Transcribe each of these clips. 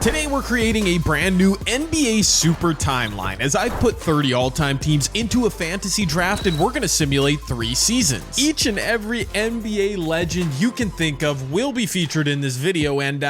Today we're creating a brand new NBA Super Timeline as I've put 30 all-time teams into a fantasy draft and we're going to simulate 3 seasons. Each and every NBA legend you can think of will be featured in this video, and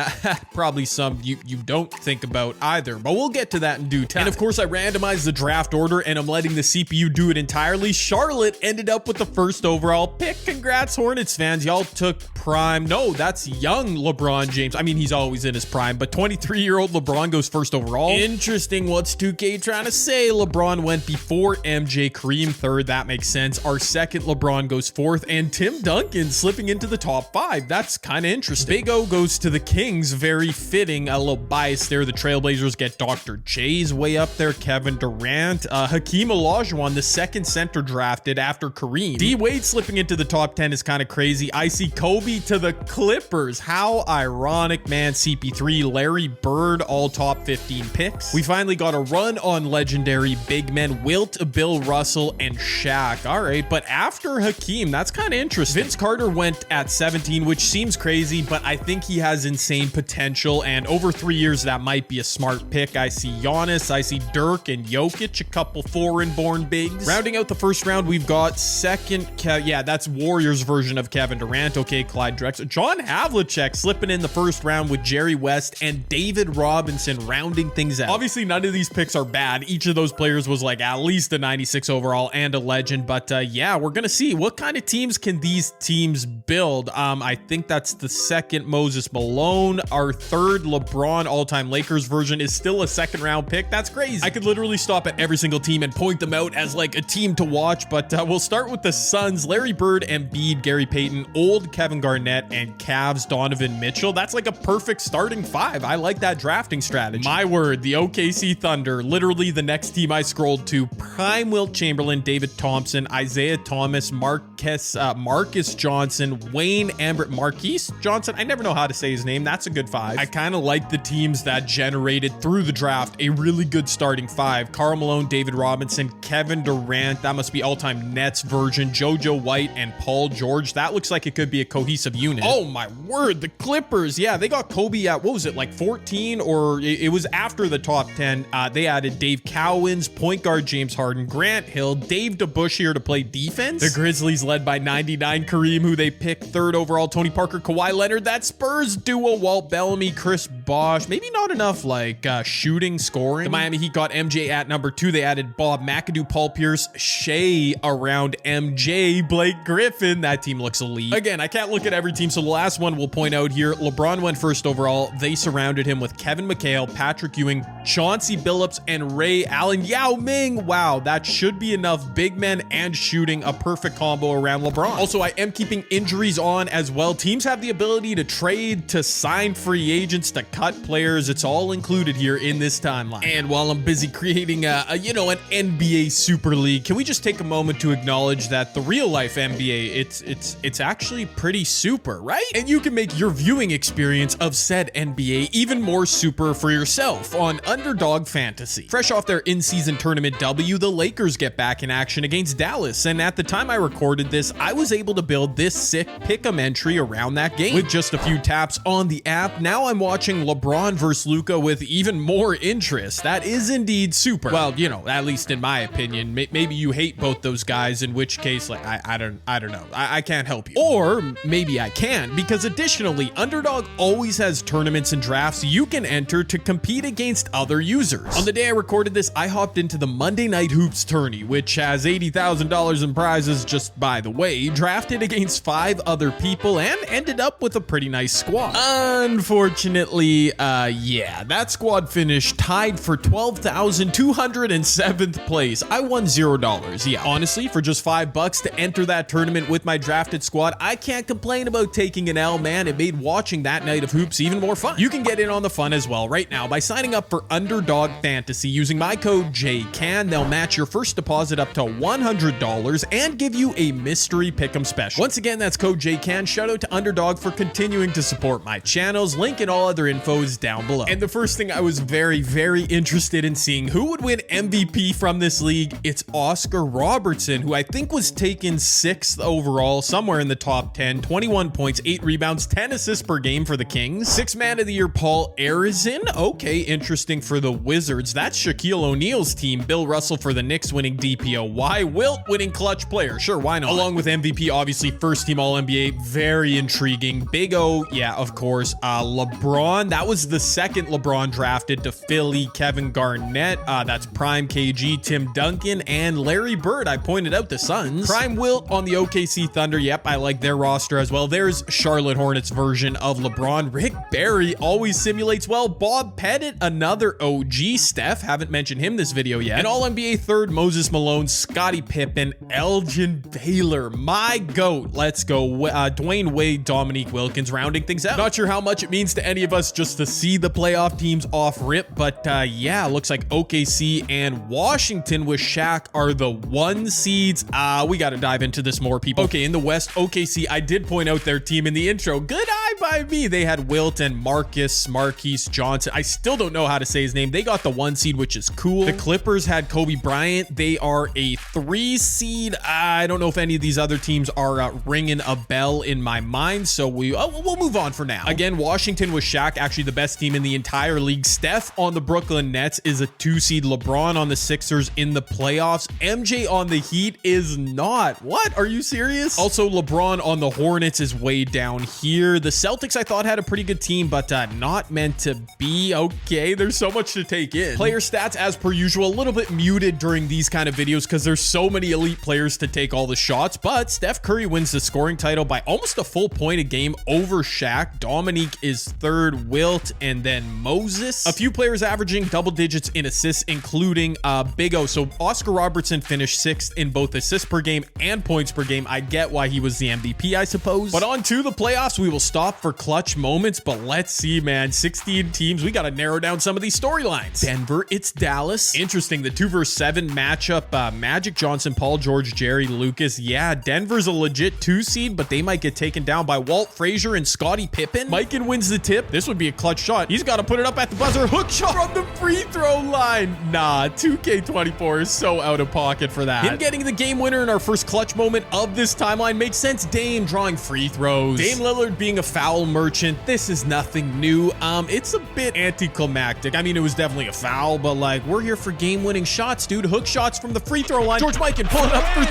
probably some you don't think about either, but we'll get to that in due time. And of course I randomized the draft order and I'm letting the CPU do it entirely. Charlotte ended up with the first overall pick. Congrats Hornets fans, y'all took prime. No, that's young LeBron James. I mean, he's always in his prime, but 23-year-old LeBron goes first overall. Interesting. What's 2K trying to say? LeBron went before MJ, Kareem third. That makes sense. Our second LeBron goes fourth, and Tim Duncan slipping into the top 5. That's kind of interesting. Big O goes to the Kings. Very fitting. A little bias there. The Trailblazers get Dr. J's way up there. Kevin Durant. Hakeem Olajuwon, the second center drafted after Kareem. D Wade slipping into the top 10 is kind of crazy. I see Kobe to the Clippers. How ironic, man. CP3, Larry Bird, all top 15 picks. We finally got a run on legendary big men, Wilt, Bill Russell, and Shaq. All right, but after Hakeem, that's kind of interesting. Vince Carter went at 17, which seems crazy, but I think he has insane potential, and over 3 years, that might be a smart pick. I see Giannis, I see Dirk and Jokic, a couple foreign-born bigs. Rounding out the first round, we've got second, yeah, that's Warriors version of Kevin Durant. Okay, Clyde Drexler. John Havlicek slipping in the first round with Jerry West and David Robinson rounding things out. Obviously, none of these picks are bad. Each of those players was like at least a 96 overall and a legend, but yeah, we're gonna see what kind of teams can these teams build. I think that's the second Moses Malone. Our third LeBron all-time Lakers version is still a second round pick. That's crazy. I could literally stop at every single team and point them out as like a team to watch, but we'll start with the Suns. Larry Bird, Embiid, Gary Payton, old Kevin Garnett, and Cavs Donovan Mitchell. That's like a perfect starting 5. I like that drafting strategy. My word, the OKC Thunder, literally the next team I scrolled to. Prime Wilt Chamberlain, David Thompson, Isaiah Thomas, Marcus Johnson, Wayne Ambert, Marquise Johnson. I never know how to say his name. That's a good 5. I kind of like the teams that generated through the draft a really good starting 5. Karl Malone, David Robinson, Kevin Durant. That must be all-time Nets version. JoJo White and Paul George. That looks like it could be a cohesive unit. Oh my word, the Clippers. Yeah, they got Kobe at, what was it, like 14, or it was after the top 10. They added Dave Cowens, point guard James Harden, Grant Hill, Dave DeBush here to play defense. The Grizzlies led by 99 Kareem, who they picked third overall, Tony Parker, Kawhi Leonard. That Spurs duo, Walt Bellamy, Chris Bosh. Maybe not enough like shooting, scoring. The Miami Heat got MJ at number 2. They added Bob McAdoo, Paul Pierce, Shea around MJ, Blake Griffin. That team looks elite. Again, I can't look at every team, so the last one we'll point out here. LeBron went first overall. They surrounded him with Kevin McHale, Patrick Ewing, Chauncey Billups, and Ray Allen. Yao Ming. Wow, that should be enough big men and shooting. A perfect combo around LeBron. Also, I am keeping injuries on as well. Teams have the ability to trade, to sign free agents, to cut players. It's all included here in this timeline. And while I'm busy creating an NBA Super League, can we just take a moment to acknowledge that the real life NBA, it's actually pretty super, right? And you can make your viewing experience of said NBA even more super for yourself on Underdog Fantasy. Fresh off their in-season tournament W, the Lakers get back in action against Dallas, and at the time I recorded this, I was able to build this sick pick'em entry around that game. With just a few taps on the app, now I'm watching LeBron versus Luka with even more interest. That is indeed super. Well, at least in my opinion. Maybe you hate both those guys, in which case, like, I don't know. I can't help you. Or maybe I can, because additionally, Underdog always has tournaments and drafts you can enter to compete against other users. On the day I recorded this, I hopped into the Monday Night Hoops tourney, which has $80,000 in prizes just by the way, drafted against 5 other people, and ended up with a pretty nice squad. Unfortunately, yeah, that squad finished tied for 12,207th place. I won $0. Yeah, honestly, for just $5 to enter that tournament with my drafted squad, I can't complain about taking an L, man. It made watching that night of hoops even more fun. You can get in on the fun as well right now by signing up for Underdog Fantasy using my code JCAN. They'll match your first deposit up to $100 and give you a mystery pick'em special. Once again, that's code JCAN. Shout out to Underdog for continuing to support my channels. Link and all other info is down below. And the first thing I was very, very interested in seeing who would win MVP from this league. It's Oscar Robertson, who I think was taken 6th overall, somewhere in the top 10, 21 points, 8 rebounds, 10 assists per game for the Kings. 6th man of the year, Paul Arizin. Okay, interesting for the Wizards. That's Shaquille O'Neal's team. Bill Russell for the Knicks winning DPOY. Wilt winning clutch player. Sure, why not? Along with MVP, obviously first team All-NBA. Very intriguing. Big O, yeah, of course. LeBron, that was the second LeBron drafted to Philly. Kevin Garnett, that's Prime KG, Tim Duncan, and Larry Bird. I pointed out the Suns. Prime Wilt on the OKC Thunder. Yep, I like their roster as well. There's Charlotte Hornets version of LeBron. Rick Barry always simulates well. Bob Pettit, another OG. Steph, haven't mentioned him this video yet. And All-NBA third, Moses Malone, Scottie Pippen, Elgin Baylor, my GOAT. Let's go. Dwayne Wade, Dominique Wilkins, rounding things out. Not sure how much it means to any of us just to see the playoff teams off rip, but yeah, looks like OKC and Washington with Shaq are the 1 seeds. We got to dive into this more, people. Okay, in the West, OKC, I did point out their team in the intro. Good eye by me. They had Wilt and Marquise Johnson. I still don't know how to say his name. They got the 1 seed, which is cool. The Clippers had Kobe Bryant. They are a 3 seed. I don't know if any of these other teams are ringing a bell in my mind, so we'll move on for now. Again, Washington with Shaq, actually the best team in the entire league. Steph on the Brooklyn Nets is a 2 seed. LeBron on the Sixers in the playoffs. MJ on the Heat is not. What? Are you serious? Also, LeBron on the Hornets is way down here. The Celtics, I thought, had a pretty good team, but not meant to be. Okay, there's so much to take in. Player stats, as per usual, a little bit muted during these kind of videos because there's so many elite players to take all the shots, but Steph Curry wins the scoring title by almost a full point a game over Shaq. Dominique is third, Wilt, and then Moses. A few players averaging double digits in assists, including Big O. So Oscar Robertson finished 6th in both assists per game and points per game. I get why he was the MVP, I suppose. But on to the playoffs, we will stop for clutch moments, but let's see, man. 16 teams. We got to narrow down some of these storylines. Denver, it's Dallas. Interesting. The 2 versus 7 matchup. Magic Johnson, Paul George, Jerry Lucas. Yeah, Denver's a legit 2 seed, but they might get taken down by Walt Frazier and Scottie Pippen. Mikan wins the tip. This would be a clutch shot. He's got to put it up at the buzzer. Hook shot from the free throw line. Nah, 2K24 is so out of pocket for that. Him getting the game winner in our first clutch moment of this timeline makes sense. Dame drawing free throws. Dame Lillard being a foul merchant. This is nothing new. It's a bit anticlimactic. I mean, it was definitely a foul, but like, we're here for game-winning shots, dude. Hook shots from the free throw line. George Mikan pulling up for 3.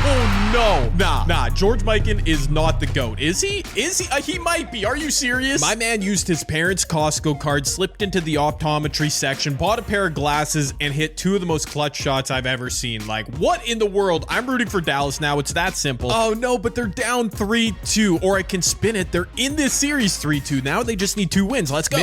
Oh no. Nah. George Mikan is not the GOAT. Is he? He might be. Are you serious? My man used his parents' Costco card, slipped into the optometry section, bought a pair of glasses, and hit 2 of the most clutch shots I've ever seen. Like, what in the world? I'm rooting for Dallas now. It's that simple. Oh no, but they're down 3-2, or I can spin it. They're in this series 3-2. Now they just need 2 wins. Let's go.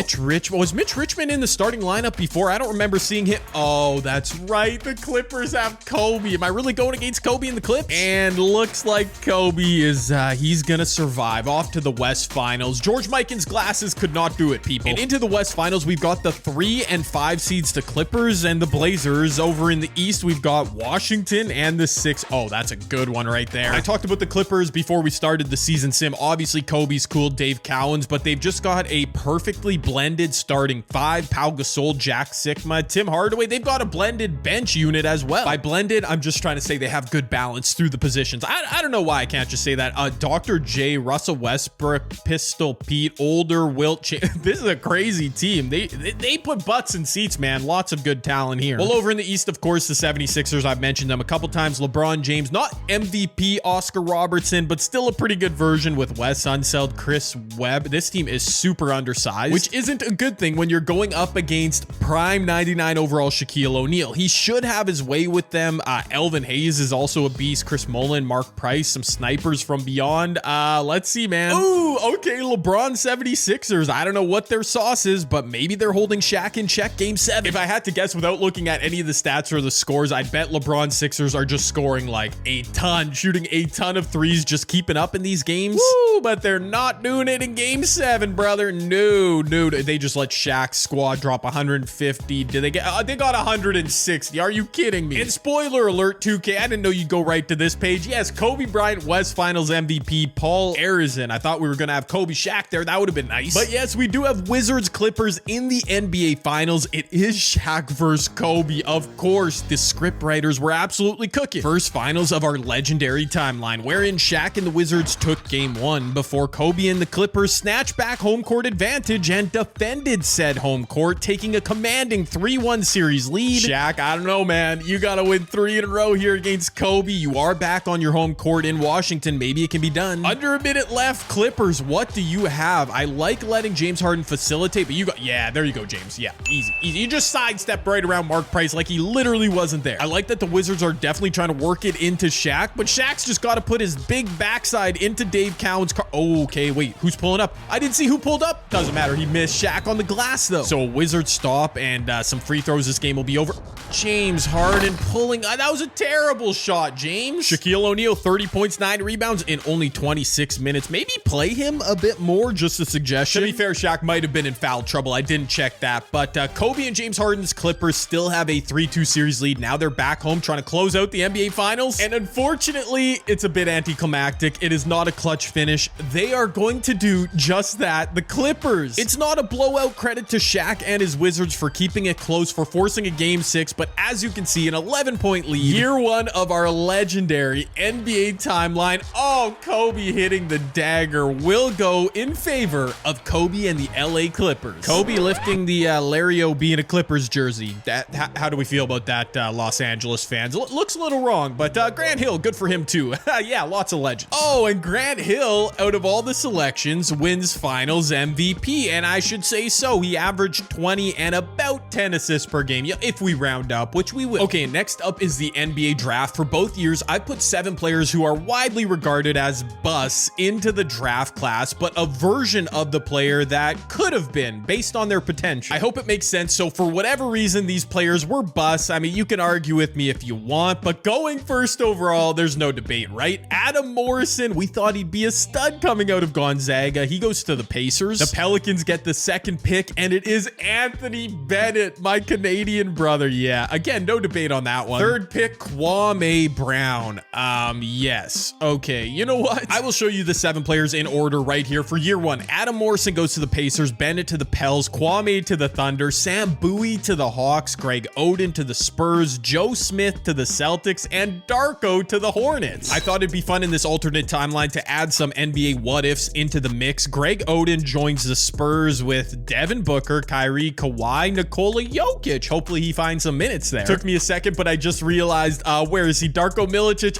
Was Mitch Richmond in the starting lineup before? I don't remember seeing him. Oh, that's right. The Clippers have Kobe. Am I really going against Kobe in the Clips? And looks like Kobe is, he's gonna survive. Off to the West Finals. George Mikan's glasses could not do it, people. And into the West Finals, we've got the 3 and 5 seeds to Clippers and the Blazers. Over in the East, we've got Washington and the 6. Oh, that's a good one right there. I talked about the Clippers before we started the season sim. Obviously, Kobe's cool, Dave Cowens, but they've just got a perfectly blended starting 5. Pau Gasol, Jack Sikma, Tim Hardaway. They've got a blended bench unit as well. By blended, I'm just trying to say they have good balance through the positions. I don't know why I can't just say that. Dr. J, Russell Westbrook, Pistol Pete, Older, Wilt. This is a crazy team. They put butts in seats, man. Lots of good talent here. Well, over in the East, of course, the 76ers. I've mentioned them a couple times. LeBron James, not MVP Oscar Robertson, but still a pretty good version with Wes Unseld, Chris Webb. This team is super undersized, which isn't a good thing when you're going up against prime 99 overall Shaquille O'Neal. He should have his way with them. Elvin Hayes is also a beast. Chris Mullin, Mark Price, some snipers from beyond. Let's see, man. Ooh, okay, LeBron 76ers. I don't know what their sauce is, but maybe they're holding Shaq in check game 7. If I had to guess without looking at any of the stats or the scores, I'd bet LeBron Sixers are just scoring like a ton, shooting a ton of threes, just keeping up in these games. Woo, but they're not doing it in game 7, brother. No, they just let Shaq's squad drop 150. Did they get, they got 160. Are you kidding me? And spoiler alert, 2K, I didn't know you'd go right to this page. Yes, Kobe Bryant, West Finals MVP, Paul Arizin. I thought we were going to have Kobe Shaq there. That would have been nice. But yes, we do have Wizards Clippers in the NBA Finals. It is Shaq versus Kobe. Of course, the script writers were absolutely cooking. First finals of our legendary timeline, wherein Shaq and the Wizards took game 1 before Kobe and the Clippers snatched back home court court advantage and defended said home court, taking a commanding 3-1 series lead. Shaq, I don't know, man. You gotta win 3 in a row here against Kobe. You are back on your home court in Washington. Maybe it can be done. Under a minute left. Clippers, what do you have? I like letting James Harden facilitate, but you got, yeah, there you go, James. Yeah, easy. You just sidestepped right around Mark Price like he literally wasn't there. I like that the Wizards are definitely trying to work it into Shaq, but Shaq's just got to put his big backside into Dave Cowan's car. Oh, okay, wait, who's pulling up? I didn't see who pulled up. Doesn't matter. He missed Shaq on the glass, though. So a Wizards stop and some free throws. This game will be over. James Harden pulling. That was a terrible shot, James. Shaquille O'Neal, 30 points, 9 rebounds in only 26 minutes. Maybe play him a bit more, just a suggestion. To be fair, Shaq might have been in foul trouble. I didn't check that. But Kobe and James Harden's Clippers still have a 3-2 series lead. Now they're back home trying to close out the NBA Finals. And unfortunately, it's a bit anticlimactic. It is not a clutch finish. They are going to do just that. The Clippers. It's not a blowout. Credit to Shaq and his Wizards for keeping it close, for forcing a game 6. But as you can see, an 11-point lead. Year 1 of our legendary NBA timeline. Oh, Kobe hitting the dagger will go in favor of Kobe and the LA Clippers. Kobe lifting the Larry O'B in a Clippers jersey. How do we feel about that, Los Angeles fans? Looks a little wrong, but Grant Hill, good for him too. Yeah, lots of legends. Oh, and Grant Hill, out of all the selections, wins Finals MVP, and I should say so. He averaged 20 and about 10 assists per game, if we round up, which we will. Okay, next up is the NBA draft. For both years, I put 7 players who are widely regarded as busts into the draft class, but a version of the player that could have been based on their potential. I hope it makes sense. So for whatever reason, these players were busts. I mean, you can argue with me if you want, but going first overall, there's no debate, right? Adam Morrison, we thought he'd be a stud coming out of Gonzaga. He goes to the Pacers. The Pelicans get the 2nd pick, and it is Anthony Bennett, my Canadian brother. Yeah, again, no debate on that one. 3rd pick, Kwame Brown. Yes. Okay, you know what? I will show you the 7 players in order right here. For year 1, Adam Morrison goes to the Pacers, Bennett to the Pels, Kwame to the Thunder, Sam Bowie to the Hawks, Greg Oden to the Spurs, Joe Smith to the Celtics, and Darko to the Hornets. I thought it'd be fun in this alternate timeline to add some NBA what-ifs into the mix. Greg Oden joins the Spurs with Devin Booker, Kyrie, Kawhi, Nikola Jokic. Hopefully he finds some minutes there. Took me a second, but I just realized, where is he? Darko Milicic?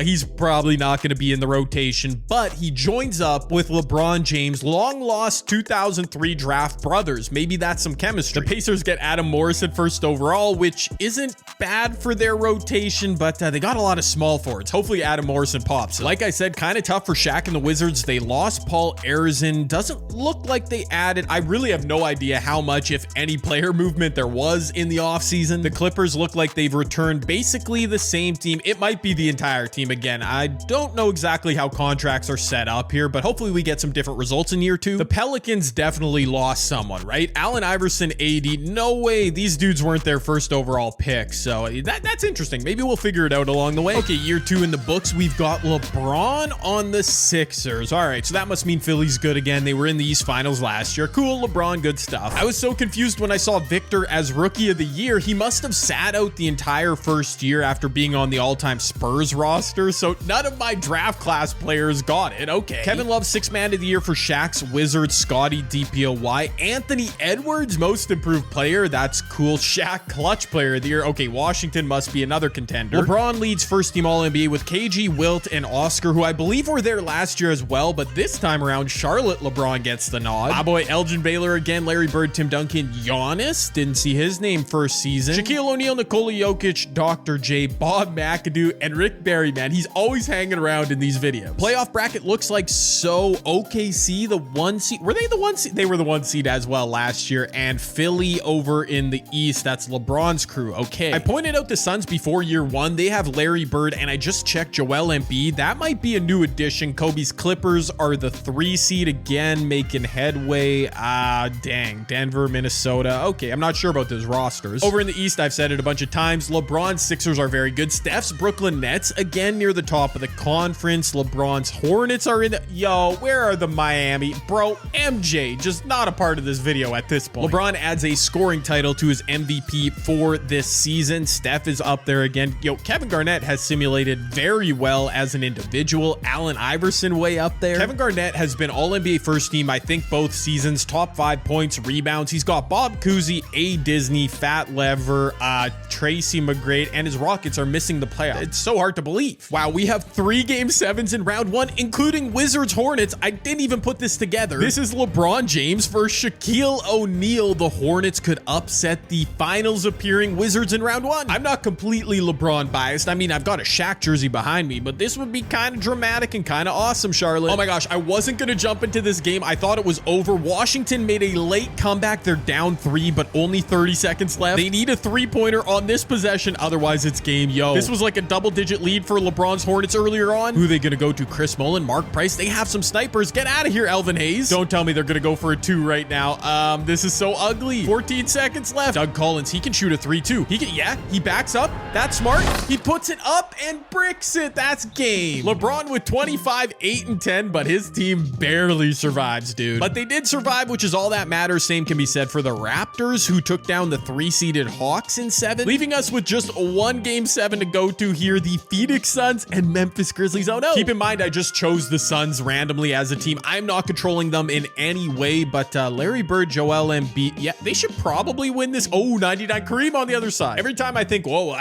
He's probably not going to be in the rotation, but he joins up with LeBron James, long-lost 2003 draft brothers. Maybe that's some chemistry. The Pacers get Adam Morrison 1st overall, which isn't bad for their rotation, but they got a lot of small forwards. Hopefully Adam Morrison pops. Like I said, kind of tough for Shaq and the Wizards. They lost Paul Arizin. Doesn't look like they added. I really have no idea how much, if any, player movement there was in the offseason. The Clippers look like they've returned basically the same team. It might be the entire team again. I don't know exactly how contracts are set up here, but hopefully we get some different results in year 2. The Pelicans definitely lost someone, right? Allen Iverson, AD. No way these dudes weren't their 1st overall pick. So that's interesting. Maybe we'll figure it out along the way. Okay, year 2 in the books. We've got LeBron on the Sixers. All right, so that must mean Philly's good again. They were in the East Finals last year. Cool, LeBron, good stuff. I was so confused when I saw Victor as Rookie of the Year. He must have sat out the entire 1st year after being on the all-time Spurs roster, so none of my draft class players got it. Okay. Kevin Love, 6th Man of the Year for Shaq's Wizards, Scotty DPOY. Anthony Edwards, Most Improved Player. That's cool. Shaq, Clutch Player of the Year. Okay, Washington must be another contender. LeBron leads 1st team All-NBA with KG, Wilt, and Oscar, who I believe were there last year as well, but this time around, Charlotte LeBron gets the nod. My boy Elgin Baylor again, Larry Bird, Tim Duncan, Giannis, didn't see his name 1st season. Shaquille O'Neal, Nikola Jokic, Dr. J, Bob McAdoo, and Rick Barry, man. He's always hanging around in these videos. Playoff bracket looks like so. OKC, the 1 seed. Were they the 1 seed? They were the 1 seed as well last year. And Philly over in the East. That's LeBron's crew. Okay. I pointed out the Suns before year 1. They have Larry Bird, and I just checked Joel Embiid. That might be a new addition. Kobe's Clippers are the 3 seed again, making headway. Dang. Denver, Minnesota. Okay, I'm not sure about those rosters. Over in the East, I've said it a bunch of times. LeBron's Sixers are very good. Steph's Brooklyn Nets, again, near the top of the conference. LeBron's Hornets are in the... Yo, where are the Miami? Bro, MJ, just not a part of this video at this point. LeBron adds a scoring title to his MVP for this season. Steph is up there again. Yo, Kevin Garnett has simulated very well as an individual. Allen Iverson way up there. Kevin Garnett has been All-NBA 1st team, I think, both seasons. Top 5 points, rebounds. He's got Bob Cousy, A. Disney, Fat Lever, Tracy McGrady, and his Rockets are missing the playoffs. It's so hard to believe. Wow, we have 3 Game 7s in round 1, including Wizards Hornets. I didn't even put this together. This is LeBron James versus Shaquille O'Neal. The Hornets could upset the finals appearing Wizards in round 1. I'm not completely LeBron biased. I mean, I've got a Shaq jersey behind me, but this would be kind of dramatic and kind of awesome, Charlotte. Oh my gosh, I wasn't going to jump into this game. I thought it was over. Washington made a late comeback. They're down 3, but only 30 seconds left. They need a 3-pointer on this possession. Otherwise, it's game. Yo, this was like a double-digit lead for LeBron's Hornets earlier on. Who are they going to go to? Chris Mullin, Mark Price. They have some snipers. Get out of here, Elvin Hayes. Don't tell me they're going to go for a 2 right now. This is so ugly. 14 seconds left. Doug Collins, he can shoot a 3 too. He can, yeah, he backs up. That's smart. He puts it up and bricks it. That's game. LeBron with 25, 8 and 10, but his team barely survives, dude. But they did survive, which is all that matters. Same can be said for the Raptors, who took down the 3-seeded Hawks in 7, leaving us with just 1 Game 7 to go to here. The Phoenix Suns and Memphis Grizzlies. Oh no. Keep in mind, I just chose the Suns randomly as a team. I'm not controlling them in any way, but Larry Bird, Joel Embiid, yeah, they should probably win this. Oh, 99 Kareem on the other side. Every time I think, whoa,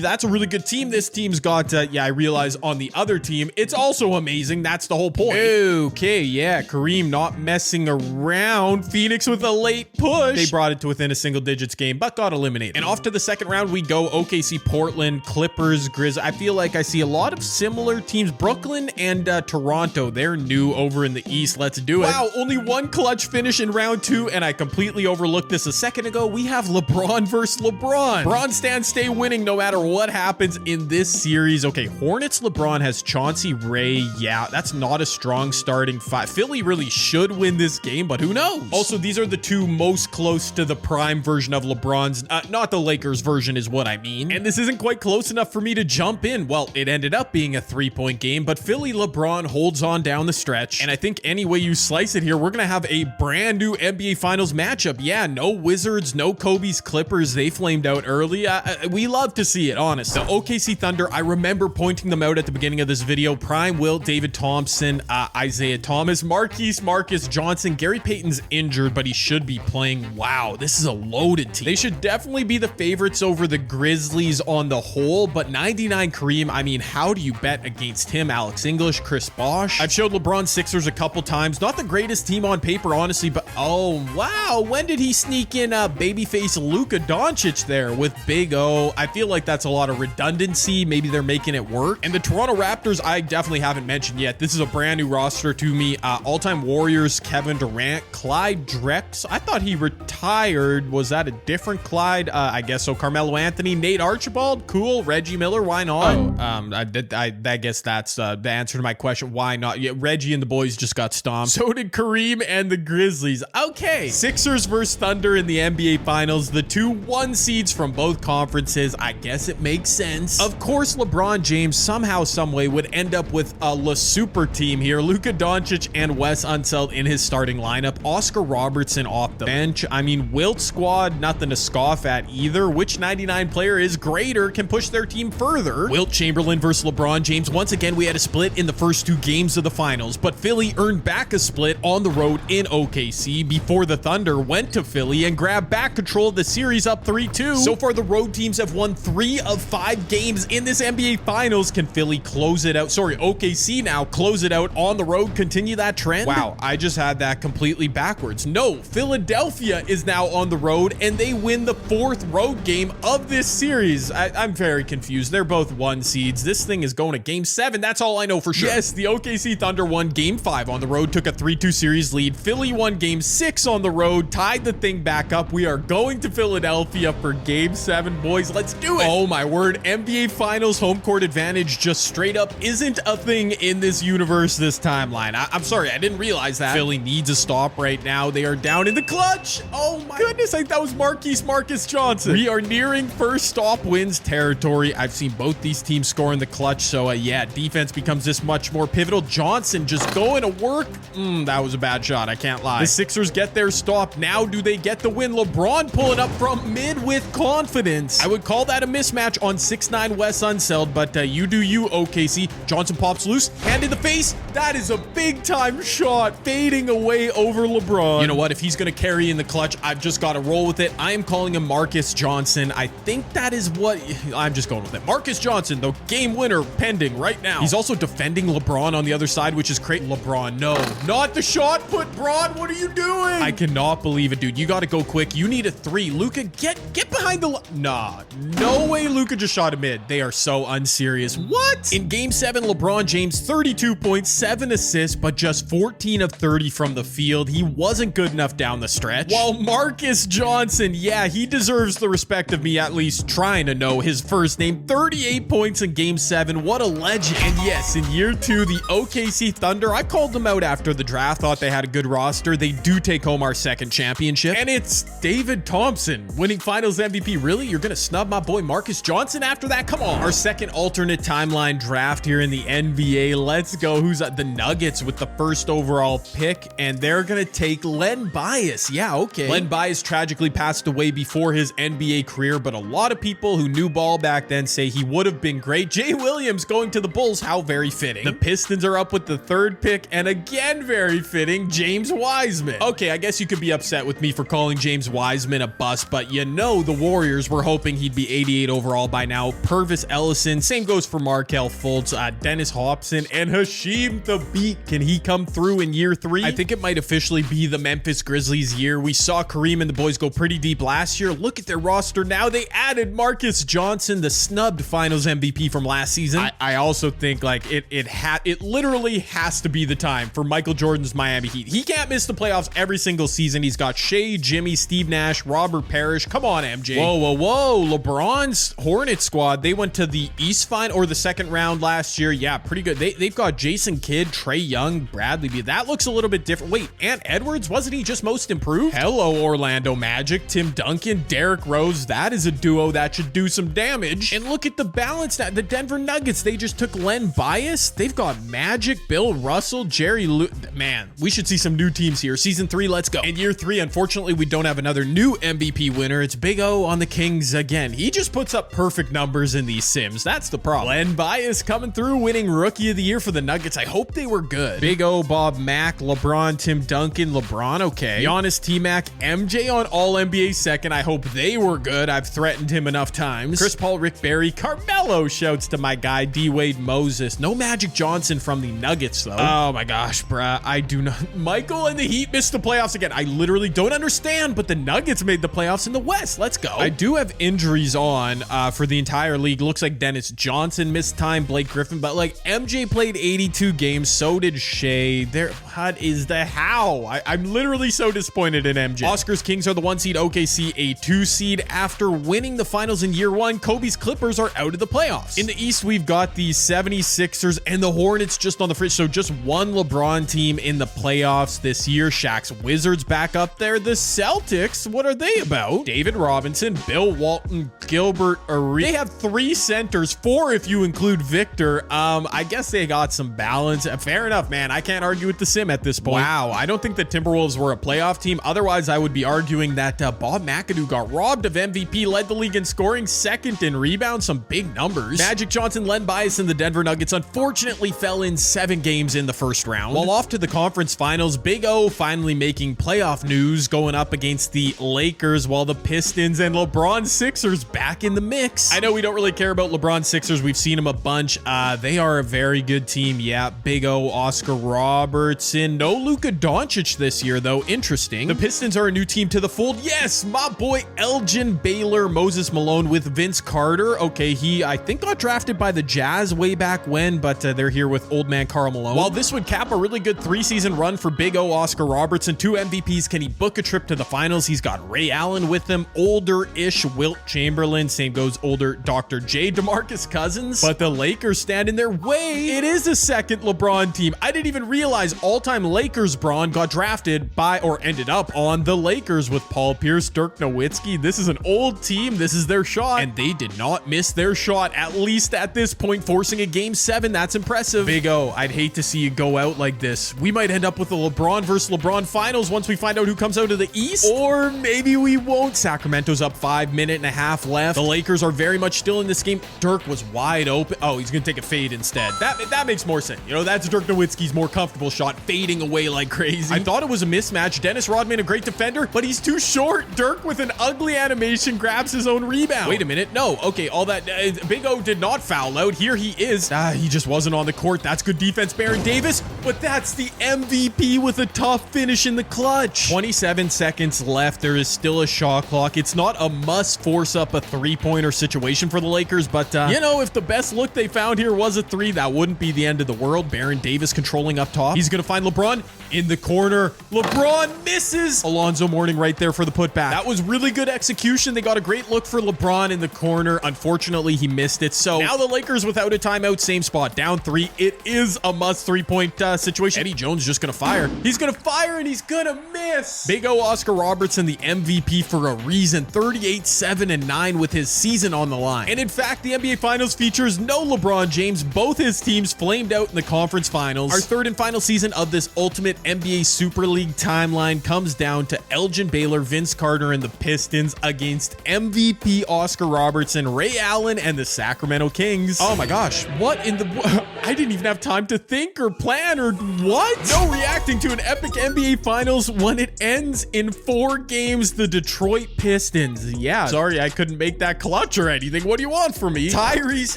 that's a really good team. This team's got, yeah, I realize on the other team, it's also amazing. That's the whole point. Okay, yeah, Kareem not messing around. Phoenix with a late push. They brought it to within a single digits game, but got eliminated. And off to the second round we go. OKC, Portland, Clippers, Grizz. I feel like I see a lot of similar teams. Brooklyn and Toronto, they're new over in the East. Let's do it. Wow, only 1 clutch finish in round 2, and I completely overlooked this a second ago. We have LeBron versus LeBron. Bron stands stay winning no matter what happens in this series. Okay, Hornets LeBron has Chauncey Ray. Yeah, that's not a strong starting 5. Philly really should win this game, but who knows? Also, these are the 2 most close to the prime version of LeBron's, not the Lakers version is what I mean. And this isn't quite close enough for me to jump in. Well, it ended up being a 3-point game, but Philly LeBron holds on down the stretch. And I think any way you slice it here, we're going to have a brand new NBA Finals matchup. Yeah, no Wizards, no Kobe's Clippers. They flamed out early. We love to see it, honest. The OKC Thunder, I remember pointing them out at the beginning of this video. Prime Wilt, David Thompson, Isaiah Thomas, Marquise Marcus Johnson. Gary Payton's injured, but he should be playing. Wow, this is a loaded team. They should definitely be the favorites over the Grizzlies on the whole, but 99 Kareem, I mean, how do you bet against him? Alex English, Chris Bosh. I've showed LeBron Sixers a couple times. Not the greatest team on paper, honestly, but oh, wow. When did he sneak in babyface Luka Doncic there with Big O? I feel like that's a lot of redundancy. Maybe they're making it work. And the Toronto Raptors, I definitely haven't mentioned yet. This is a brand new roster to me. All-time Warriors, Kevin Durant, Clyde Drex. I thought he retired. Was that a different Clyde? I guess so. Carmelo Anthony, Nate Archibald, cool. Reggie Miller, why not? I guess that's the answer to my question. Why not? Yeah, Reggie and the boys just got stomped. So did Kareem and the Grizzlies. Okay, Sixers versus Thunder in the NBA Finals. The 2 1 seeds from both conferences. I guess it makes sense. Of course, LeBron James somehow, someway would end up with a La Super team here. Luka Doncic and Wes Unseld in his starting lineup. Oscar Robertson off the bench. I mean, Wilt squad, nothing to scoff at either. Which 99 player is greater, can push their team further? Wilt Chamberlain versus LeBron James. Once again, we had a split in the first 2 games of the finals, but Philly earned back a split on the road in OKC before the Thunder went to Philly and grabbed back control of the series up 3-2. So far, the road teams have won 3 of 5 games in this NBA Finals. Can Philly close it out? Sorry, OKC now close it out on the road, continue that trend? Wow, I just had that completely backwards. No, Philadelphia is now on the road and they win the 4th road game of this series. I'm very confused. They're both 1 seeds. This thing is going to game 7. That's all I know for sure. Yes, the OKC Thunder won game 5 on the road, took a 3-2 series lead. Philly won game 6 on the road, tied the thing back up. We are going to Philadelphia for game 7, boys. Let's do it. Oh my word, NBA Finals home court advantage just straight up isn't a thing in this universe, this timeline. I'm sorry, I didn't realize that. Philly needs a stop right now. They are down in the clutch. Oh my goodness, I think that was Marquise Marcus Johnson. We are nearing first stop wins territory. I've seen both these teams score in the clutch, so yeah, defense becomes this much more pivotal. Johnson just going to work. That was a bad shot, I can't lie. The Sixers get their stop. Now do they get the win? LeBron pulling up from mid with confidence. I would call that a mismatch on 6'9" Wes Unseld, but you do you, OKC. Johnson pops loose, hand in the face. That is a big time shot. Fade fading away over LeBron. You know what? If he's going to carry in the clutch, I've just got to roll with it. I am calling him Marcus Johnson. I think that is what I'm just going with it. Marcus Johnson, the game winner pending right now. He's also defending LeBron on the other side, which is crazy. LeBron, no, not the shot put, Bron. What are you doing? I cannot believe it, dude. You got to go quick. You need a 3. Luka, get behind the... Nah, no way Luka just shot a mid. They are so unserious. What? In game 7, LeBron James, 32 points, 7 assists, but just 14 of 30 from the field. He wasn't good enough down the stretch. While Marcus Johnson, yeah, he deserves the respect of me at least trying to know his first name. 38 points in game 7. What a legend. And yes, in year 2, the OKC Thunder, I called them out after the draft, thought they had a good roster. They do take home our 2nd championship. And it's David Thompson winning finals MVP. Really? You're going to snub my boy Marcus Johnson after that? Come on. Our 2nd alternate timeline draft here in the NBA. Let's go. Who's the Nuggets with the 1st overall pick, and they're going to take Len Bias. Yeah, okay. Len Bias tragically passed away before his NBA career, but a lot of people who knew ball back then say he would have been great. Jay Williams going to the Bulls. How very fitting. The Pistons are up with the 3rd pick, and again, very fitting, James Wiseman. Okay, I guess you could be upset with me for calling James Wiseman a bust, but you know the Warriors were hoping he'd be 88 overall by now. Purvis Ellison, same goes for Markelle Fultz, Dennis Hobson, and Hasheem Thabeet. Can he come through in year 3? I think it might officially be the Memphis Grizzlies year. We saw Kareem and the boys go pretty deep last year. Look at their roster now. They added Marcus Johnson, the snubbed finals MVP from last season. I also think like it literally has to be the time for Michael Jordan's Miami Heat. He can't miss the playoffs every single season. He's got Shea, Jimmy, Steve Nash, Robert Parrish. Come on, MJ. Whoa. LeBron's Hornets squad, they went to the East Final or the 2nd round last year. Yeah, pretty good. They've got Jason Kidd, Trae Young, Bradley Beal. That looks a little bit different. Wait, Ant Edwards, wasn't he just most improved? Hello, Orlando Magic. Tim Duncan, Derrick Rose. That is a duo that should do some damage. And look at the balance now. The Denver Nuggets, they just took Len Bias. They've got Magic, Bill Russell, Jerry Man, we should see some new teams here. Season 3, let's go. In year 3, unfortunately, we don't have another new MVP winner. It's Big O on the Kings again. He just puts up perfect numbers in these sims. That's the problem. Len Bias coming through, winning Rookie of the Year for the Nuggets. I hope they were good. Big O, Bob Mack, LeBron, Tim Duncan, LeBron, okay. Giannis, T-Mac, MJ on All-NBA 2nd. I hope they were good. I've threatened him enough times. Chris Paul, Rick Barry, Carmelo shouts to my guy, D-Wade Moses. No Magic Johnson from the Nuggets, though. Oh my gosh, bruh. I do not. Michael and the Heat missed the playoffs again. I literally don't understand, but the Nuggets made the playoffs in the West. Let's go. I do have injuries on for the entire league. Looks like Dennis Johnson missed time, Blake Griffin, but like MJ played 82 games. So did Shea. What is the how? I'm literally so disappointed in MJ. Oscars Kings are the 1 seed, OKC a 2 seed. After winning the finals in year 1, Kobe's Clippers are out of the playoffs. In the East, we've got the 76ers and the Hornets just on the fridge. So just one LeBron team in the playoffs this year. Shaq's Wizards back up there. The Celtics, what are they about? David Robinson, Bill Walton, Gilbert Arenas. They have 3 centers, 4 if you include Victor. I guess they got some balance. Fair enough, man. I can't argue with the sim at this point. Wow, I don't think the Timberwolves were a playoff team. Otherwise, I would be arguing that Bob McAdoo got robbed of MVP, led the league in scoring, 2nd in rebounds, some big numbers. Magic Johnson, Len Bias, and the Denver Nuggets unfortunately fell in 7 games in the first round. While off to the conference finals, Big O finally making playoff news, going up against the Lakers, while the Pistons and LeBron Sixers back in the mix. I know we don't really care about LeBron Sixers. We've seen them a bunch. They are a very good team. Yeah, Big O, Oscar Robertson. No Luka Doncic this year, though. Interesting. The Pistons are a new team to the fold. Yes, my boy Elgin Baylor, Moses Malone with Vince Carter. Okay, he, I think, got drafted by the Jazz way back when, but they're here with old man Karl Malone. While this would cap a really good 3-season run for Big O, Oscar Robertson, 2 MVPs, can he book a trip to the finals? He's got Ray Allen with him, older-ish Wilt Chamberlain, same goes older Dr. J, DeMarcus Cousins, but the Lakers stand in their way. It is a 2nd LeBron team. I didn't even realize all-time Lakers Bron got drafted by, or ended up on the Lakers with Paul Pierce, Dirk Nowitzki. This is an old team. This is their shot, and they did not miss their shot, at least at this point, forcing a game 7. That's impressive. Big O, I'd hate to see you go out like this. We might end up with a LeBron versus LeBron finals once we find out who comes out of the East, or maybe we won't. Sacramento's up 5 minutes and a half left. The Lakers are very much still in this game. Dirk was wide open. Oh, he's gonna take a fade instead. That makes more sense. You know, that's Dirk Nowitzki's more comfortable shot. Fade fading away like crazy. I thought it was a mismatch. Dennis Rodman, a great defender, but he's too short. Dirk with an ugly animation grabs his own rebound. Wait a minute. No. Okay, all that. Big O did not foul out. Here he is. He just wasn't on the court. That's good defense, Baron Davis. But that's the MVP with a tough finish in the clutch. 27 seconds left. There is still a shot clock. It's not a must force up a three-pointer situation for the Lakers, but you know, if the best look they found here was a three, that wouldn't be the end of the world. Baron Davis controlling up top. He's going to find LeBron in the corner. LeBron misses. Alonzo Mourning right there for the putback. That was really good execution. They got a great look for LeBron in the corner. Unfortunately, he missed it. So now the Lakers without a timeout, same spot, down 3. It is a must three-point situation. Eddie Jones just going to fire. He's going to fire and he's going to miss. Big O Oscar Robertson, the MVP for a reason. 38, 7, and 9 with his season on the line. And in fact, the NBA Finals features no LeBron James. Both his teams flamed out in the conference finals. Our third and final season of this ultimate NBA Super League timeline comes down to Elgin Baylor, Vince Carter, and the Pistons against MVP Oscar Robertson, Ray Allen, and the Sacramento Kings. Oh my gosh, what in the... I didn't even have time to think or plan or what? No reacting to an epic NBA Finals when it ends in 4 games. The Detroit Pistons. Yeah, sorry I couldn't make that clutch or anything. What do you want from me? Tyrese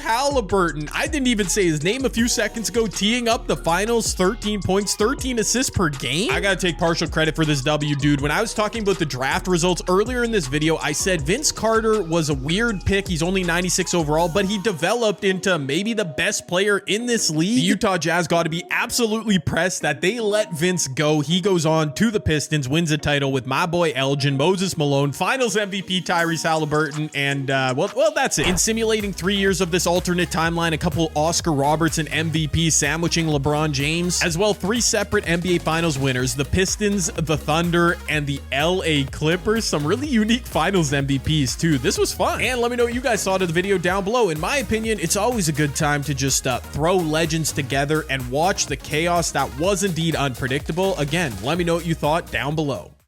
Halliburton. I didn't even say his name a few seconds ago, teeing up the finals. 13 points, 13 assists per game. I gotta take partial credit for this W, dude. When I was talking about the draft results earlier in this video, I said Vince Carter was a weird pick. He's only 96 overall, but he developed into maybe the best player in this league. The Utah Jazz got to be absolutely pressed that they let Vince go. He goes on to the Pistons, wins a title with my boy Elgin, Moses Malone, finals MVP Tyrese Halliburton, and well, that's it. In simulating 3 years of this alternate timeline, a couple Oscar Robertson MVPs sandwiching LeBron James, as well 3 separate NBA Finals winners, the Pistons, the Thunder, and the LA Clippers. Some really unique Finals MVPs too. This was fun. And let me know what you guys thought of the video down below. In my opinion, it's always a good time to just throw legends together and watch the chaos that was indeed unpredictable. Again, let me know what you thought down below.